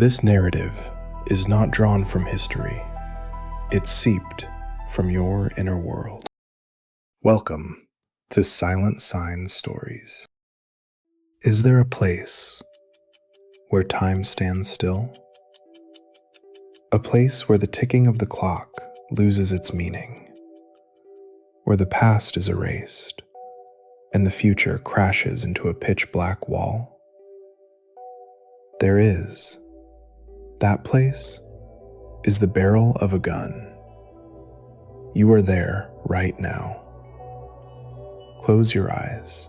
This narrative is not drawn from history. It's seeped from your inner world. Welcome to Silent Signs Stories. Is there a place where time stands still? A place where the ticking of the clock loses its meaning, where the past is erased and the future crashes into a pitch-black wall? There is. That place is the barrel of a gun. You are there right now. Close your eyes.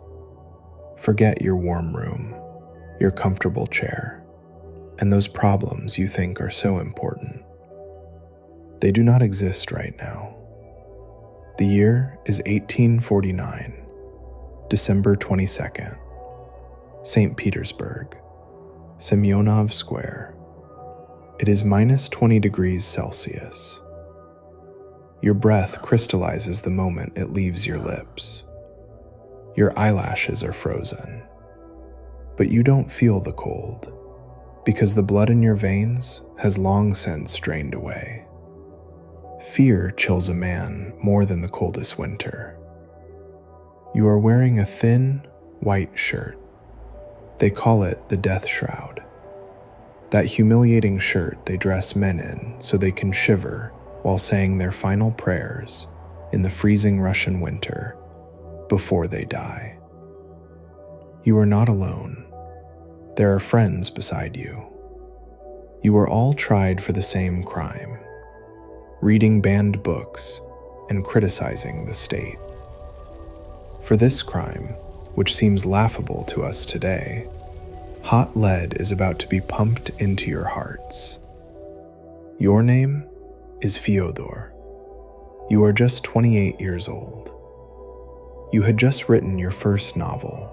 Forget your warm room, your comfortable chair, and those problems you think are so important. They do not exist right now. The year is 1849, December 22nd, St. Petersburg, Semyonov Square. It is minus 20 degrees Celsius. Your breath crystallizes the moment it leaves your lips. Your eyelashes are frozen, but you don't feel the cold because the blood in your veins has long since drained away. Fear chills a man more than the coldest winter. You are wearing a thin, white shirt. They call it the death shroud. That humiliating shirt they dress men in so they can shiver while saying their final prayers in the freezing Russian winter before they die. You are not alone. There are friends beside you. You are all tried for the same crime, reading banned books and criticizing the state. For this crime, which seems laughable to us today, hot lead is about to be pumped into your hearts. Your name is Fyodor. You are just 28 years old. You had just written your first novel.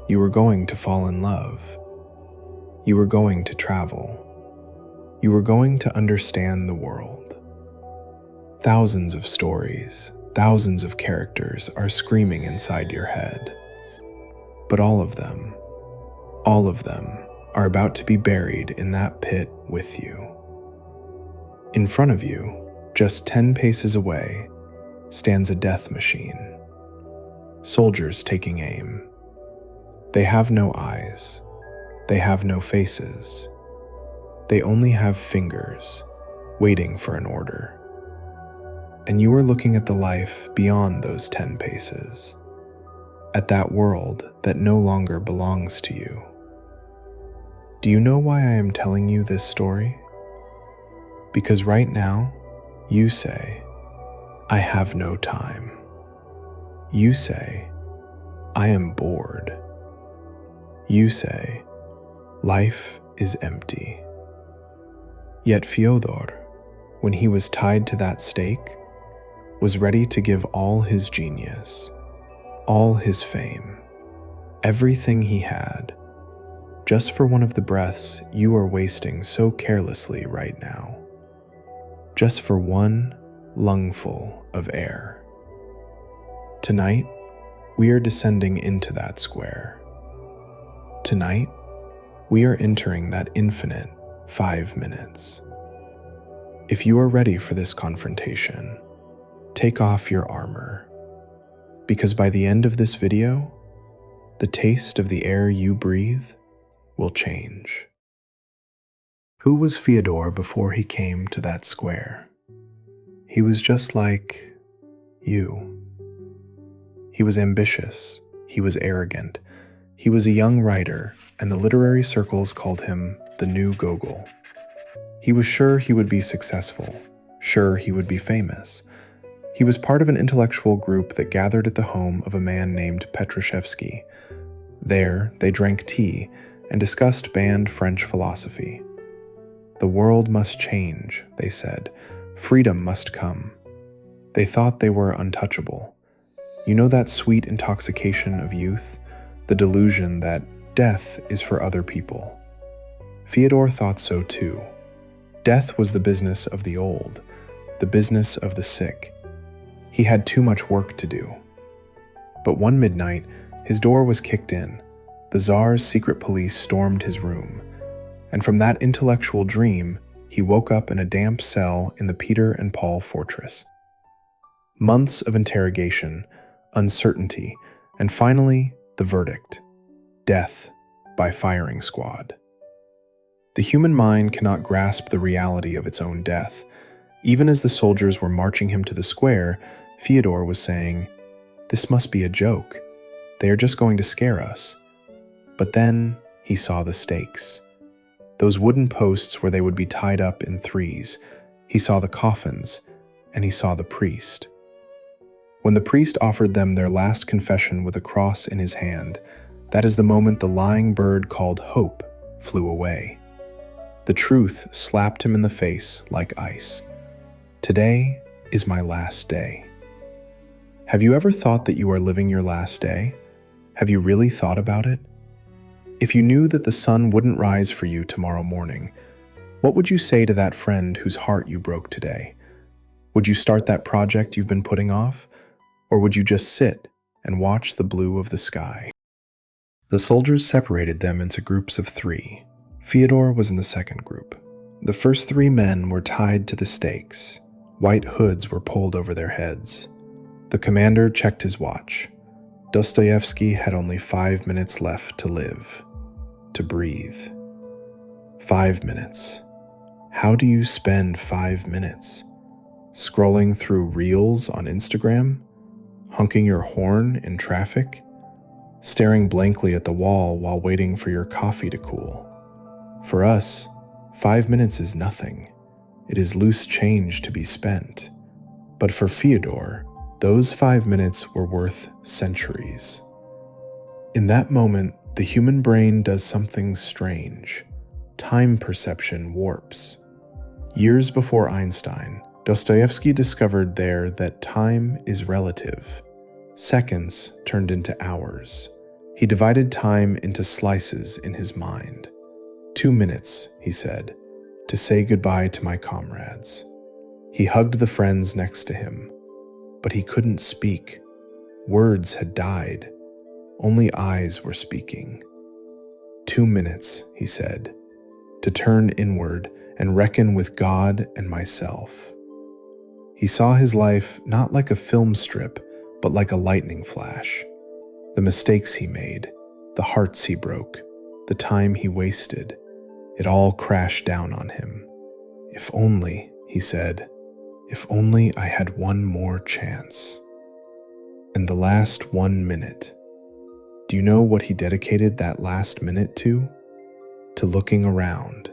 You were going to fall in love. You were going to travel. You were going to understand the world. Thousands of stories, thousands of characters are screaming inside your head. But all of them are about to be buried in that pit with you. In front of you, just 10 paces away, stands a death machine. Soldiers taking aim. They have no eyes. They have no faces. They only have fingers, waiting for an order. And you are looking at the life beyond those 10 paces, at that world that no longer belongs to you. Do you know why I am telling you this story? Because right now, you say, I have no time. You say, I am bored. You say, life is empty. Yet Fyodor, when he was tied to that stake, was ready to give all his genius, all his fame, everything he had, just for one of the breaths you are wasting so carelessly right now. Just for one lungful of air. Tonight, we are descending into that square. Tonight, we are entering that infinite 5 minutes. If you are ready for this confrontation, take off your armor, because by the end of this video, the taste of the air you breathe will change. Who was Fyodor before he came to that square? He was just like you. He was ambitious. He was arrogant. He was a young writer, and the literary circles called him the new Gogol. He was sure he would be successful, sure he would be famous. He was part of an intellectual group that gathered at the home of a man named Petrushevsky. There, they drank tea and discussed banned French philosophy. The world must change, they said. Freedom must come. They thought they were untouchable. You know that sweet intoxication of youth? The delusion that death is for other people. Fyodor thought so too. Death was the business of the old, the business of the sick. He had too much work to do. But one midnight, his door was kicked in. The Tsar's secret police stormed his room, and from that intellectual dream, he woke up in a damp cell in the Peter and Paul fortress. Months of interrogation, uncertainty, and finally, the verdict: death by firing squad. The human mind cannot grasp the reality of its own death. Even as the soldiers were marching him to the square, Fyodor was saying, "This must be a joke. They are just going to scare us." But then he saw the stakes. Those wooden posts where they would be tied up in threes. He saw the coffins, and he saw the priest. When the priest offered them their last confession with a cross in his hand, that is the moment the lying bird called hope flew away. The truth slapped him in the face like ice. Today is my last day. Have you ever thought that you are living your last day? Have you really thought about it? If you knew that the sun wouldn't rise for you tomorrow morning, what would you say to that friend whose heart you broke today? Would you start that project you've been putting off? Or would you just sit and watch the blue of the sky? The soldiers separated them into groups of 3. Fyodor was in the second group. The first 3 men were tied to the stakes. White hoods were pulled over their heads. The commander checked his watch. Dostoevsky had only 5 minutes left to live, to breathe. 5 minutes. How do you spend 5 minutes? Scrolling through reels on Instagram? Honking your horn in traffic? Staring blankly at the wall while waiting for your coffee to cool? For us, 5 minutes is nothing. It is loose change to be spent. But for Fyodor, those 5 minutes were worth centuries. In that moment, the human brain does something strange. Time perception warps. Years before Einstein, Dostoevsky discovered there that time is relative. Seconds turned into hours. He divided time into slices in his mind. 2 minutes, he said, to say goodbye to my comrades. He hugged the friends next to him, but he couldn't speak. Words had died. Only eyes were speaking. 2 minutes, he said, to turn inward and reckon with God and myself. He saw his life not like a film strip, but like a lightning flash. The mistakes he made, the hearts he broke, the time he wasted, it all crashed down on him. If only, he said, if only I had one more chance. And the last 1 minute. Do you know what he dedicated that last minute to? To looking around.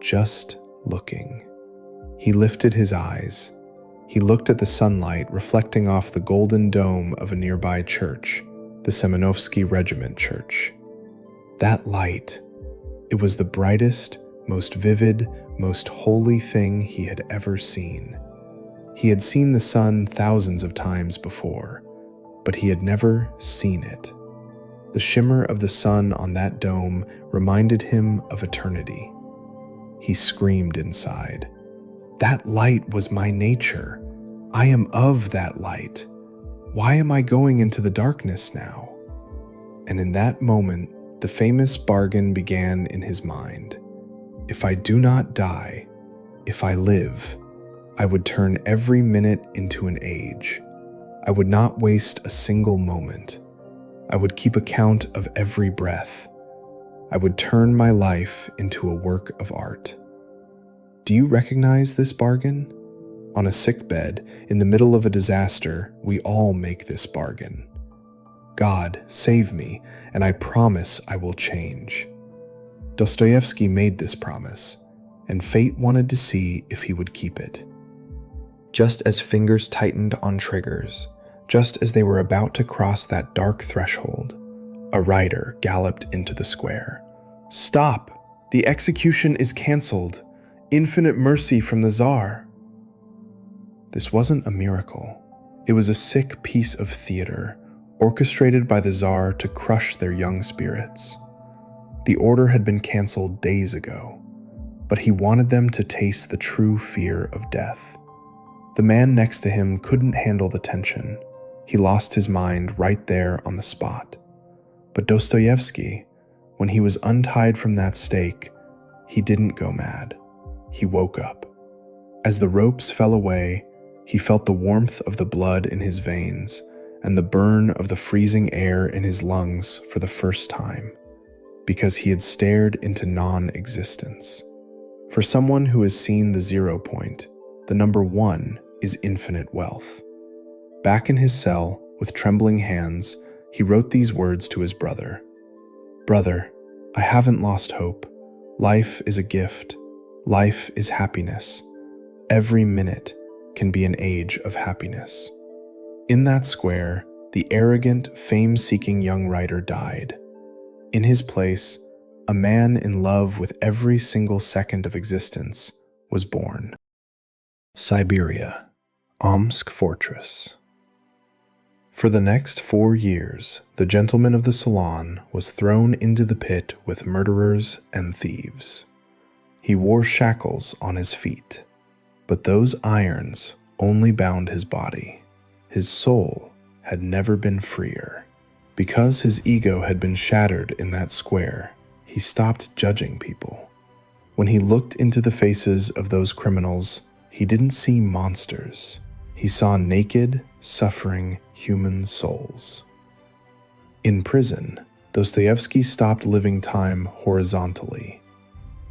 Just looking. He lifted his eyes. He looked at the sunlight reflecting off the golden dome of a nearby church, the Semenovsky Regiment Church. That light, it was the brightest, most vivid, most holy thing he had ever seen. He had seen the sun thousands of times before, but he had never seen it. The shimmer of the sun on that dome reminded him of eternity. He screamed inside. That light was my nature. I am of that light. Why am I going into the darkness now? And in that moment, the famous bargain began in his mind. If I do not die, if I live, I would turn every minute into an age. I would not waste a single moment. I would keep account of every breath. I would turn my life into a work of art. Do you recognize this bargain? On a sickbed, in the middle of a disaster, we all make this bargain. God, save me, and I promise I will change. Dostoevsky made this promise, and fate wanted to see if he would keep it. Just as fingers tightened on triggers, just as they were about to cross that dark threshold, a rider galloped into the square. "Stop! The execution is cancelled. Infinite mercy from the Tsar." This wasn't a miracle. It was a sick piece of theater, orchestrated by the Tsar to crush their young spirits. The order had been cancelled days ago, but he wanted them to taste the true fear of death. The man next to him couldn't handle the tension. He lost his mind right there on the spot. But Dostoevsky, when he was untied from that stake, he didn't go mad. He woke up. As the ropes fell away, he felt the warmth of the blood in his veins and the burn of the freezing air in his lungs for the first time, because he had stared into non-existence. For someone who has seen the 0 point, the number 1 is infinite wealth. Back in his cell, with trembling hands, he wrote these words to his brother. "Brother, I haven't lost hope. Life is a gift. Life is happiness. Every minute can be an age of happiness." In that square, the arrogant, fame-seeking young writer died. In his place, a man in love with every single second of existence was born. Siberia, Omsk Fortress. For the next 4 years, the gentleman of the salon was thrown into the pit with murderers and thieves. He wore shackles on his feet, but those irons only bound his body. His soul had never been freer. Because his ego had been shattered in that square, he stopped judging people. When he looked into the faces of those criminals, he didn't see monsters. He saw naked, suffering human souls. In prison, Dostoevsky stopped living time horizontally.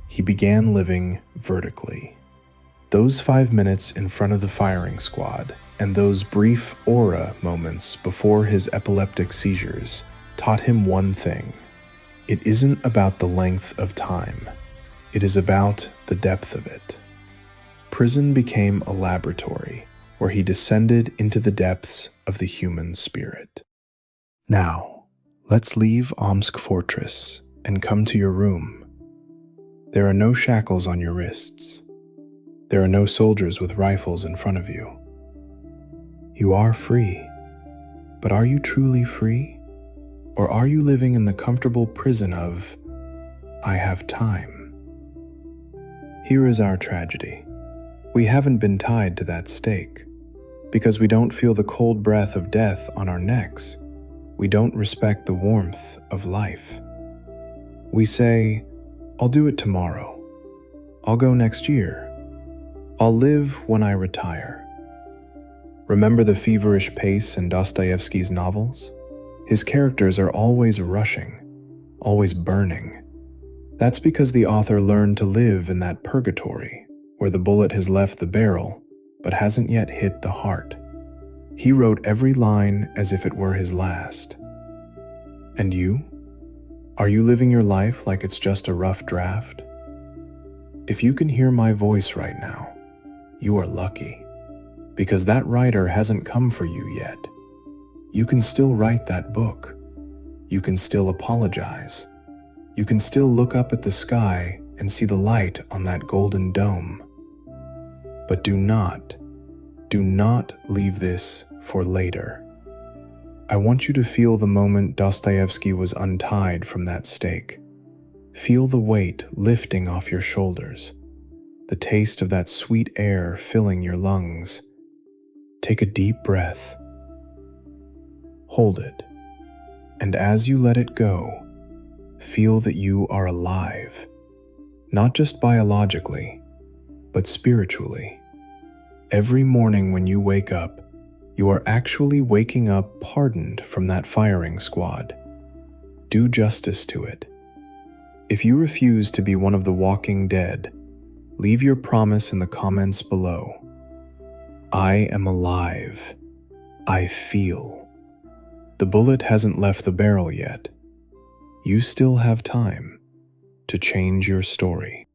He began living vertically. Those 5 minutes in front of the firing squad and those brief aura moments before his epileptic seizures taught him one thing. It isn't about the length of time. It is about the depth of it. Prison became a laboratory where he descended into the depths of the human spirit. Now, let's leave Omsk Fortress and come to your room. There are no shackles on your wrists. There are no soldiers with rifles in front of you. You are free, but are you truly free? Or are you living in the comfortable prison of, "I have time"? Here is our tragedy. We haven't been tied to that stake. Because we don't feel the cold breath of death on our necks, we don't respect the warmth of life. We say, "I'll do it tomorrow. I'll go next year. I'll live when I retire." Remember the feverish pace in Dostoevsky's novels? His characters are always rushing, always burning. That's because the author learned to live in that purgatory where the bullet has left the barrel but hasn't yet hit the heart. He wrote every line as if it were his last. And you? Are you living your life like it's just a rough draft? If you can hear my voice right now, you are lucky, because that writer hasn't come for you yet. You can still write that book. You can still apologize. You can still look up at the sky and see the light on that golden dome. But do not leave this for later. I want you to feel the moment Dostoevsky was untied from that stake. Feel the weight lifting off your shoulders, the taste of that sweet air filling your lungs. Take a deep breath. Hold it. And as you let it go, feel that you are alive, not just biologically, but spiritually. Every morning when you wake up, you are actually waking up pardoned from that firing squad. Do justice to it. If you refuse to be one of the walking dead, leave your promise in the comments below. I am alive. I feel. The bullet hasn't left the barrel yet. You still have time to change your story.